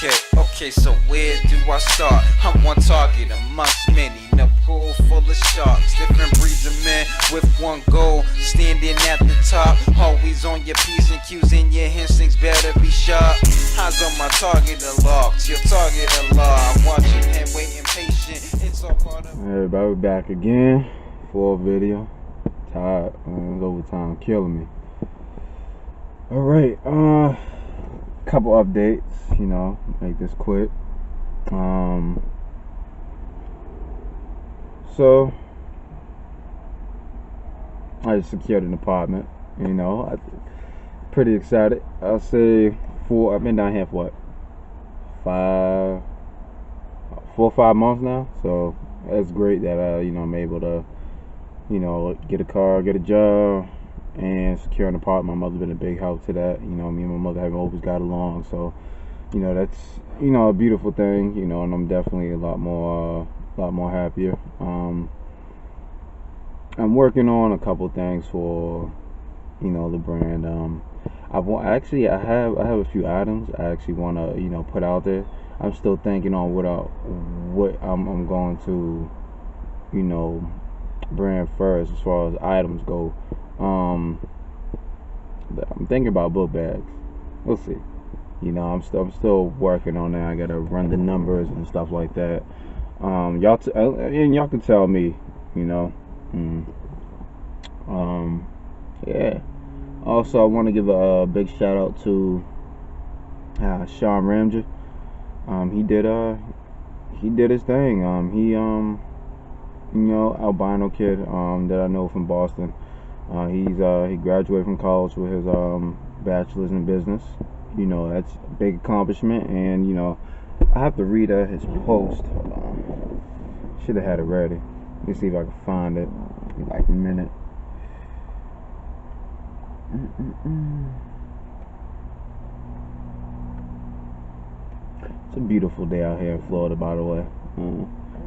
Okay, so where do I start? I'm one target amongst many, in a pool full of sharks. Different breeds of men with one goal, standing at the top. Always on your P's and Q's and your instincts better be sharp. Eyes on my target unlocked, your target unlocked. I'm watching and waiting patient, it's all part of... Everybody, we're back again for a video. Tired, overtime killing me. Alright, couple updates, make this quick. So I just secured an apartment, pretty excited. I'll say I've been down here for what, 4 or 5 months now, so that's great that I'm able to get a car, get a job, and secure an apartment. My mother's been a big help to that. Me and my mother have always got along, so that's a beautiful thing. And I'm definitely a lot more happier. I'm working on a couple things for the brand. I have a few items I actually want to put out there. I'm still thinking on what I'm going to brand first as far as items go. But I'm thinking about book bags. We'll see. I'm still working on that. I gotta run the numbers and stuff like that. Y'all can tell me. Yeah. Also, I want to give a big shout out to Sean Ramsey. He did his thing. He albino kid that I know from Boston. He graduated from college with his bachelor's in business. That's a big accomplishment, and I have to read his post. Hold on. Should have had it ready. Let me see if I can find it. Give me like a minute. It's a beautiful day out here in Florida, by the way.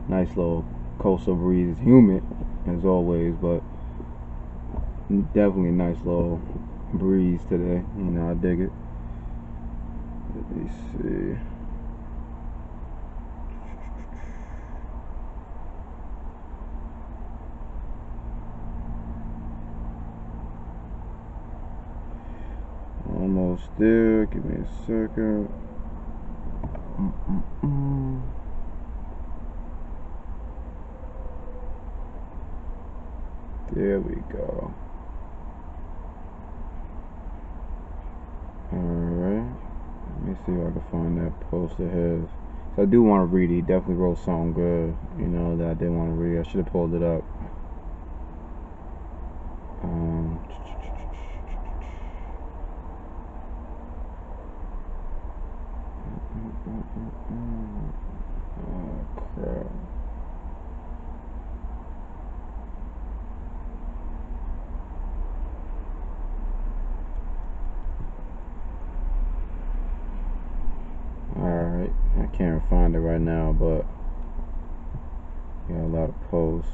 Nice little coastal breeze. It's humid as always, but definitely a nice little breeze today. I dig it. Let me see. Almost there. Give me a second. There we go. Alright. Let me see if I can find that post of his. So I do want to read it. He definitely wrote something good, that I did want to read. I should have pulled it up. Oh, crap. Alright, I can't find it right now, but got a lot of posts.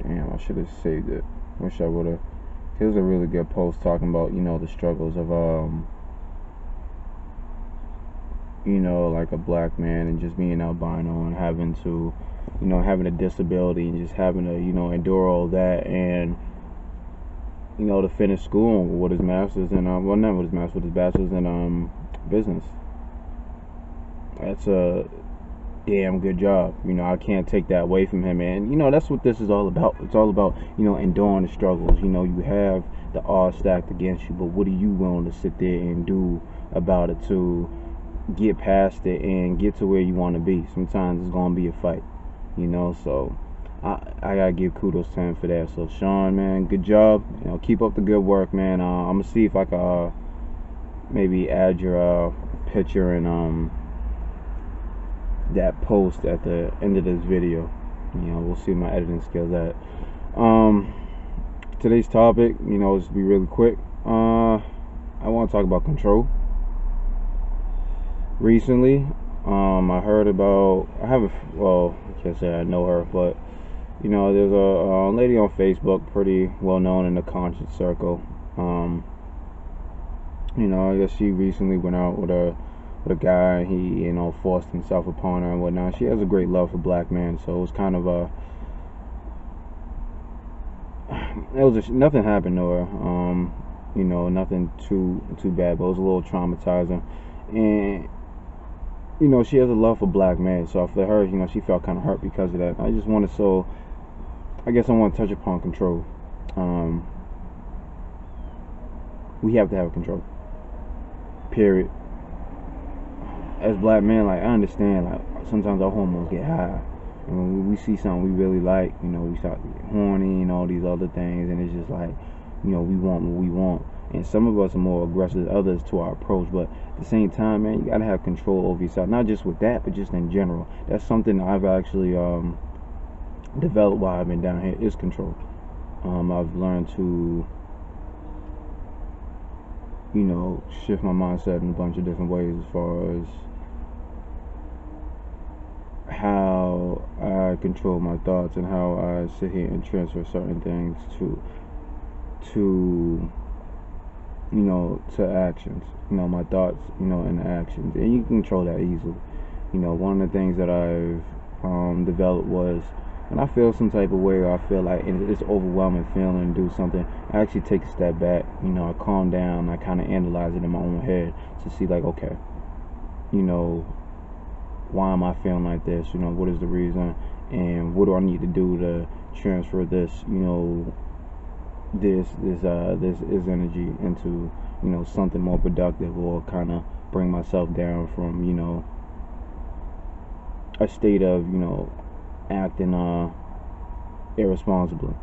Damn, I should have saved it. Wish I would have. It was a really good post talking about, the struggles of, like a black man and just being albino and having to, having a disability and just having to, endure all that and, to finish school with his master's in, well, not with his master's, with his bachelor's in, business. That's a damn good job. I can't take that away from him, and that's what this is all about. It's all about enduring the struggles. You have the odds stacked against you, but what are you willing to sit there and do about it to get past it and get to where you want to be? Sometimes it's gonna be a fight, so I gotta give kudos to him for that. So Sean, man, good job. Keep up the good work, man. I'm gonna see if I can maybe add your picture and that post at the end of this video. We'll see my editing skills at. Today's topic, is to be really quick. I want to talk about control. Recently, I heard about, I can't say I know her, but there's a lady on Facebook, pretty well known in the conscious circle. I guess she recently went out with a guy. He, forced himself upon her and whatnot. She has a great love for black men, so it was kind of nothing happened to her. Nothing too bad, but it was a little traumatizing. And she has a love for black men, so for her, she felt kind of hurt because of that. I guess I want to touch upon control. We have to have control. Period. As black men, like, I understand, like, sometimes our hormones get high, and when we see something we really like, we start to get horny and all these other things, and it's just like, we want what we want. And some of us are more aggressive than others to our approach, but at the same time, man, you gotta have control over yourself. Not just with that, but just in general. That's something I've actually developed while I've been down here, is control. I've learned to shift my mindset in a bunch of different ways as far as how I control my thoughts and how I sit here and transfer certain things to to actions. My thoughts, and actions, and you can control that easily. One of the things that I've developed was, when I feel some type of way, or I feel like it's overwhelming feeling to do something, I actually take a step back. I calm down. I kind of analyze it in my own head to see, like, okay, why am I feeling like this? What is the reason, and what do I need to do to transfer this, this energy into, something more productive, or kind of bring myself down from, a state of, acting irresponsibly.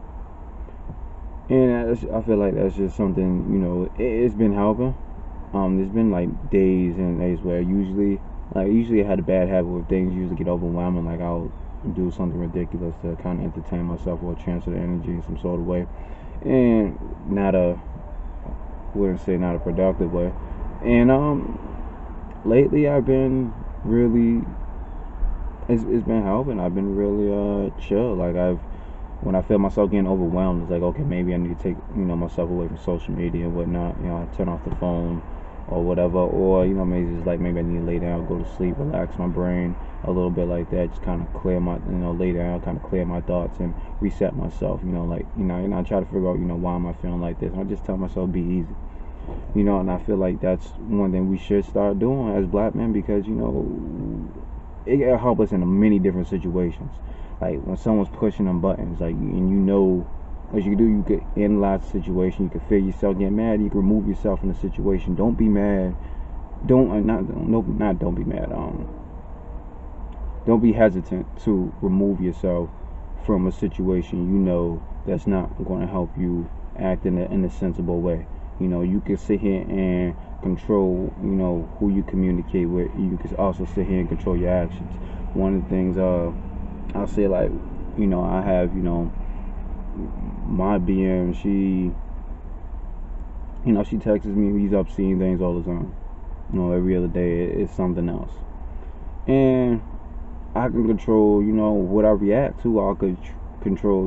And I feel like that's just something, it's been helping. There's been like days and days where usually I had a bad habit where things usually get overwhelming. Like, I'll do something ridiculous to kind of entertain myself or transfer the energy in some sort of way, and wouldn't say not a productive way. And lately I've been really, it's been helping. I've been really chill. Like, when I feel myself getting overwhelmed, it's like, okay, maybe I need to take myself away from social media and whatnot. I turn off the phone or whatever, or maybe it's like, maybe I need to lay down, go to sleep, relax my brain a little bit, like that, just kind of clear my, lay down, kind of clear my thoughts and reset myself. And I try to figure out, why am I feeling like this? And I just tell myself, be easy. And I feel like that's one thing we should start doing as black men, because it can help us in many different situations. Like, when someone's pushing them buttons, like, and what you can do, you could analyze the situation, you can feel yourself getting mad, you can remove yourself from the situation. Don't be mad. Don't be mad. Don't be hesitant to remove yourself from a situation that's not going to help you act in a sensible way. You can sit here and control, who you communicate with. You can also sit here and control your actions. One of the things I'll say, like, I have, my BM, she texts me these obscene things all the time. Every other day it's something else. And I can control, what I react to. I could control,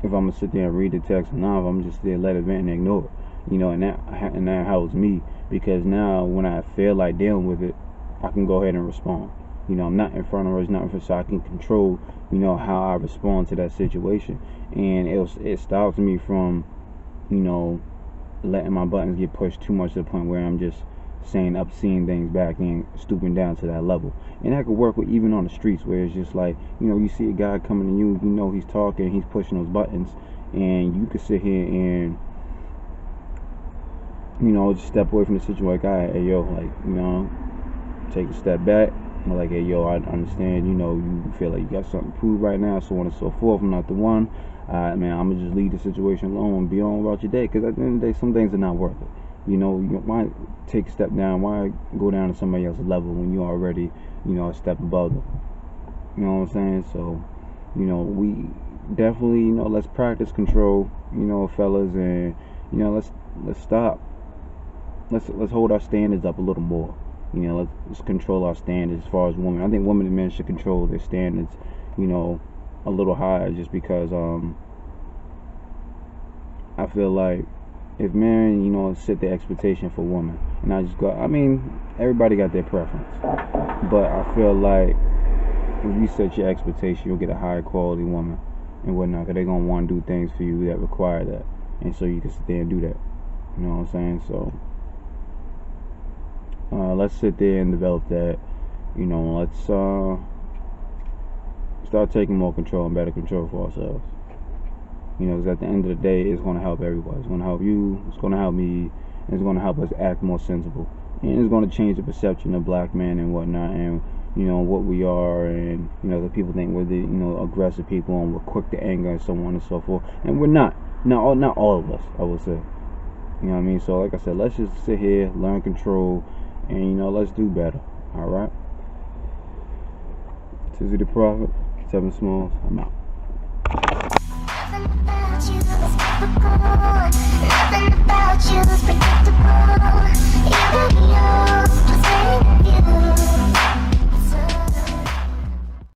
if I'm gonna sit there and read the text or not, if I'm just there, let it vent and ignore it. And that helps me, because now when I feel like dealing with it, I can go ahead and respond. I'm not in front of her, it's not in front, so I can control, how I respond to that situation. And it stops me from, letting my buttons get pushed too much to the point where I'm just saying obscene things back and stooping down to that level. And that could work with even on the streets, where it's just like, you see a guy coming to you, he's talking, he's pushing those buttons, and you could sit here and, just step away from the situation, like, all right, hey, yo, like, take a step back. Like, hey, yo, I understand, you feel like you got something to prove right now, so on and so forth. I'm not the one. Man, I'm going to just leave the situation alone and be on about your day, because at the end of the day, some things are not worth it. Why take a step down? Why go down to somebody else's level when you're already, a step above them? You know what I'm saying? So, we definitely, let's practice control, fellas, and, let's stop. Let's hold our standards up a little more. Let's control our standards as far as women. I think women and men should control their standards, a little higher, just because I feel like if men, set the expectation for women, and I just go, I mean, everybody got their preference, but I feel like if you set your expectation, you'll get a higher quality woman and whatnot, because they're going to want to do things for you that require that, and so you can sit there and do that. You know what I'm saying? So let's sit there and develop that. Let's start taking more control and better control for ourselves. Because at the end of the day, it's going to help everybody. It's going to help you, it's going to help me, and it's going to help us act more sensible. And it's going to change the perception of black men and whatnot, and what we are, and the people think we're the aggressive people and we're quick to anger and so on and so forth, and we're not. Not all of us, I would say. You know what I mean? So like I said, let's just sit here, learn control, and let's do better. All right. Tizzy the Prophet, 7 Smalls. I'm out.